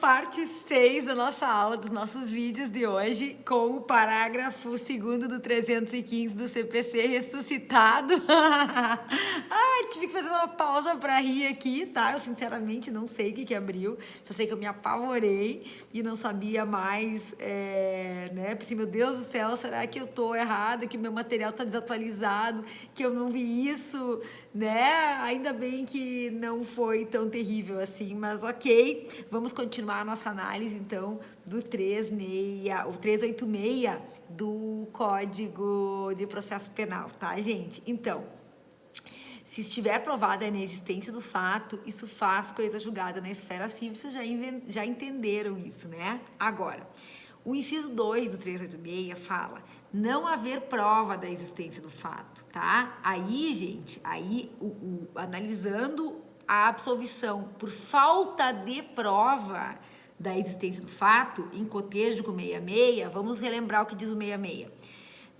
parte 6 da nossa aula, dos nossos vídeos de hoje, com o parágrafo 2º do 315 do CPC ressuscitado. Tive que fazer uma pausa para rir aqui, tá? Eu sinceramente não sei o que abriu, só sei que eu me apavorei e não sabia mais, né? Pensei, meu Deus do céu, será que eu tô errada, que meu material tá desatualizado, que eu não vi isso, né? Ainda bem que não foi tão terrível assim, mas ok. Vamos continuar a nossa análise, então, do 386 do Código de Processo Penal, tá, gente? Então, se estiver provada a inexistência do fato, isso faz coisa julgada na esfera civil, vocês já entenderam isso, né? Agora, o inciso 2 do 386 fala não haver prova da existência do fato, tá? Aí, gente, analisando a absolvição por falta de prova da existência do fato, em cotejo com 66, vamos relembrar o que diz o 66.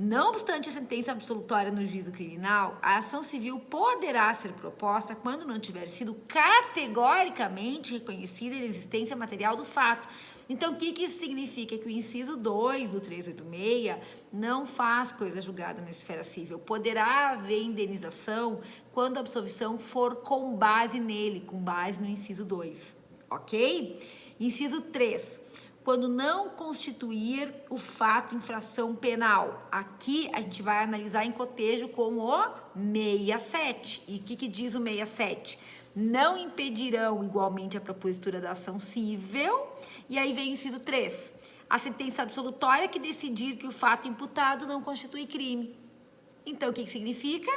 Não obstante a sentença absolutória no juízo criminal, a ação civil poderá ser proposta quando não tiver sido categoricamente reconhecida a existência material do fato. Então, o que isso significa? Que o inciso 2 do 386 não faz coisa julgada na esfera civil. Poderá haver indenização quando a absolvição for com base nele, com base no inciso 2, ok? Inciso 3. Quando não constituir o fato infração penal. Aqui a gente vai analisar em cotejo com o 67. E o que diz o 67? Não impedirão igualmente a propositura da ação civil. E aí vem o inciso 3. A sentença absolutória que decidir que o fato imputado não constitui crime. Então, o que significa?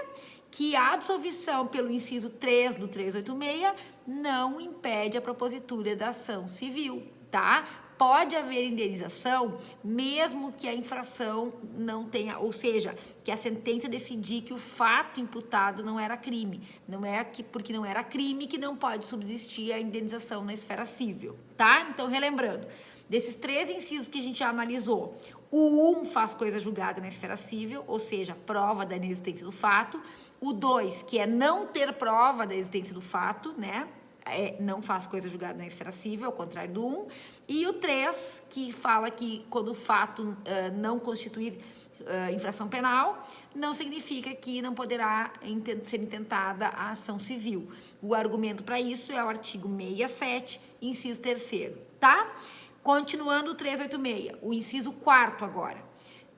Que a absolvição pelo inciso 3 do 386 não impede a propositura da ação civil, tá? Pode haver indenização mesmo que a infração não tenha, ou seja, que a sentença decidir que o fato imputado não era crime. Não é porque não era crime que não pode subsistir a indenização na esfera civil, tá? Então, relembrando, desses 3 incisos que a gente já analisou, o 1 faz coisa julgada na esfera civil, ou seja, prova da inexistência do fato. O 2, que é não ter prova da existência do fato, né? Não faz coisa julgada na esfera civil, ao contrário do 1. E o 3, que fala que quando o fato não constituir infração penal, não significa que não poderá ser intentada a ação civil. O argumento para isso é o artigo 67, inciso 3º, tá? Continuando o 386, o inciso 4º agora.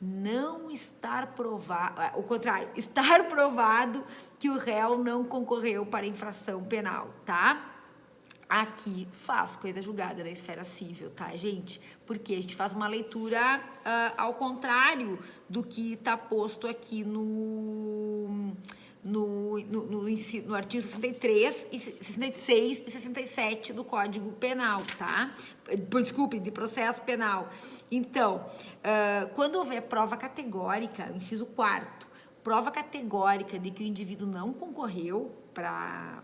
Não estar provado, o contrário, estar provado que o réu não concorreu para infração penal, tá? Aqui faz coisa julgada na esfera civil, tá, gente? Porque a gente faz uma leitura ao contrário do que está posto aqui no artigo 63, 66 e 67 do Código Penal, tá? Desculpe, de processo penal. Então, quando houver prova categórica, o inciso 4º, prova categórica de que o indivíduo não concorreu para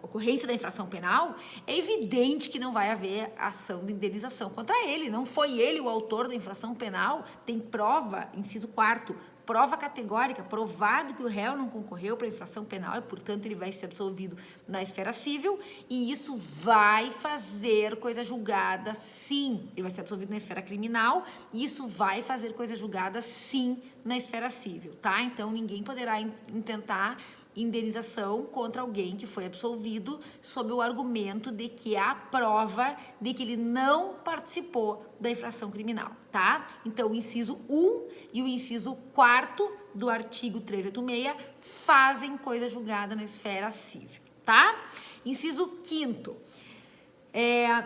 ocorrência da infração penal, é evidente que não vai haver ação de indenização contra ele. Não foi ele o autor da infração penal, tem prova, inciso 4º, prova categórica, provado que o réu não concorreu para a infração penal e, portanto, ele vai ser absolvido na esfera civil e isso vai fazer coisa julgada, sim. Ele vai ser absolvido na esfera criminal e isso vai fazer coisa julgada, sim, na esfera civil, tá? Então, ninguém poderá intentar indenização contra alguém que foi absolvido sob o argumento de que há prova de que ele não participou da infração criminal, tá? Então, o inciso 1 e o inciso 4º do artigo 386 fazem coisa julgada na esfera civil, tá? Inciso 5º.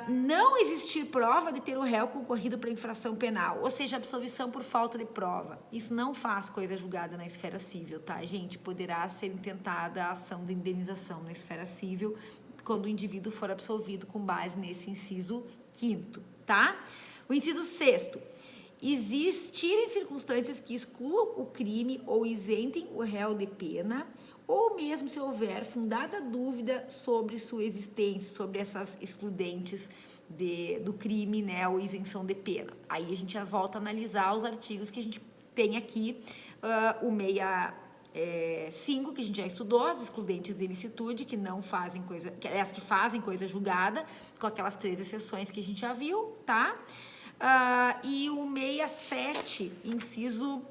Não existir prova de ter o réu concorrido para infração penal, ou seja, absolvição por falta de prova. Isso não faz coisa julgada na esfera civil, tá, gente? Poderá ser intentada a ação de indenização na esfera civil quando o indivíduo for absolvido com base nesse inciso 5º, tá? O inciso 6º. Existirem circunstâncias que excluam o crime ou isentem o réu de pena, ou mesmo se houver fundada dúvida sobre sua existência, sobre essas excludentes do crime, né, ou isenção de pena. Aí a gente já volta a analisar os artigos que a gente tem aqui, o 5, que a gente já estudou, as excludentes de ilicitude, que não fazem coisa, que fazem coisa julgada, com aquelas 3 exceções que a gente já viu, tá? E o 67, inciso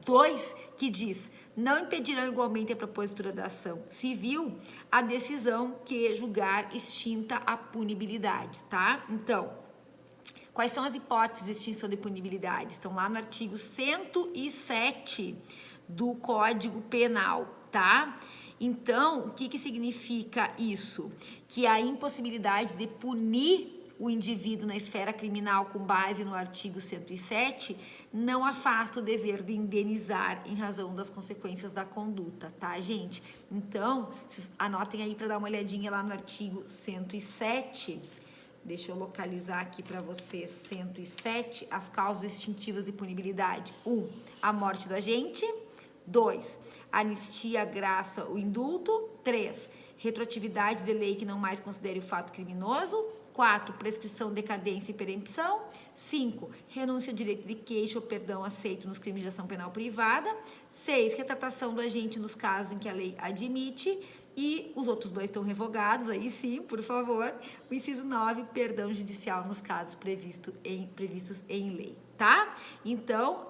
2, que diz: não impedirão igualmente a propositura da ação civil a decisão que julgar extinta a punibilidade, tá? Então, quais são as hipóteses de extinção de punibilidade? Estão lá no artigo 107 do Código Penal, tá? Então, o que significa isso? Que a impossibilidade de punir o indivíduo na esfera criminal com base no artigo 107 não afasta o dever de indenizar em razão das consequências da conduta, tá, gente? Então, vocês anotem aí para dar uma olhadinha lá no artigo 107. Deixa eu localizar aqui para vocês. 107, as causas extintivas de punibilidade. 1, a morte do agente. 2, anistia, graça, o indulto. 3, retroatividade de lei que não mais considere o fato criminoso. 4, prescrição, decadência e perempção. 5, renúncia ao direito de queixa ou perdão aceito nos crimes de ação penal privada. 6, retratação do agente nos casos em que a lei admite. E os outros 2 estão revogados, aí sim, por favor. O inciso 9, perdão judicial nos casos previstos em lei, tá? Então,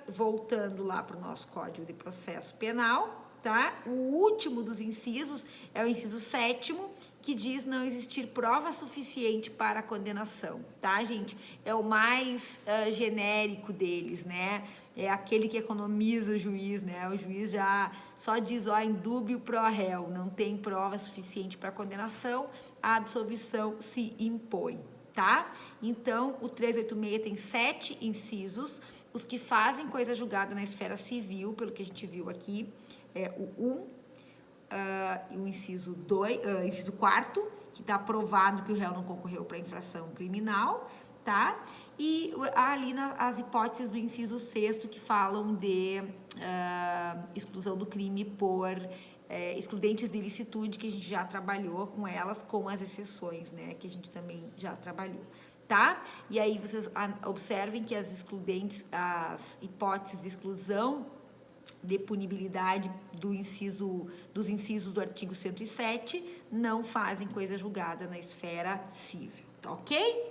voltando lá para o nosso Código de Processo Penal, tá? O último dos incisos é o inciso 7º, que diz não existir prova suficiente para a condenação, tá, gente? É o mais genérico deles, né? É aquele que economiza o juiz, né? O juiz já só diz, ó, indúbio pro réu, não tem prova suficiente para condenação, a absolvição se impõe, tá? Então, o 386 tem 7 incisos, os que fazem coisa julgada na esfera civil, pelo que a gente viu aqui, é o 1, e o inciso 4º, que está provado que o réu não concorreu para infração criminal, tá? E ali as hipóteses do inciso 6º, que falam de exclusão do crime por excludentes de ilicitude, que a gente já trabalhou com elas, com as exceções, né? Que a gente também já trabalhou, tá? E aí vocês observem que as hipóteses de exclusão de punibilidade dos incisos do artigo 107 não fazem coisa julgada na esfera civil, tá ok?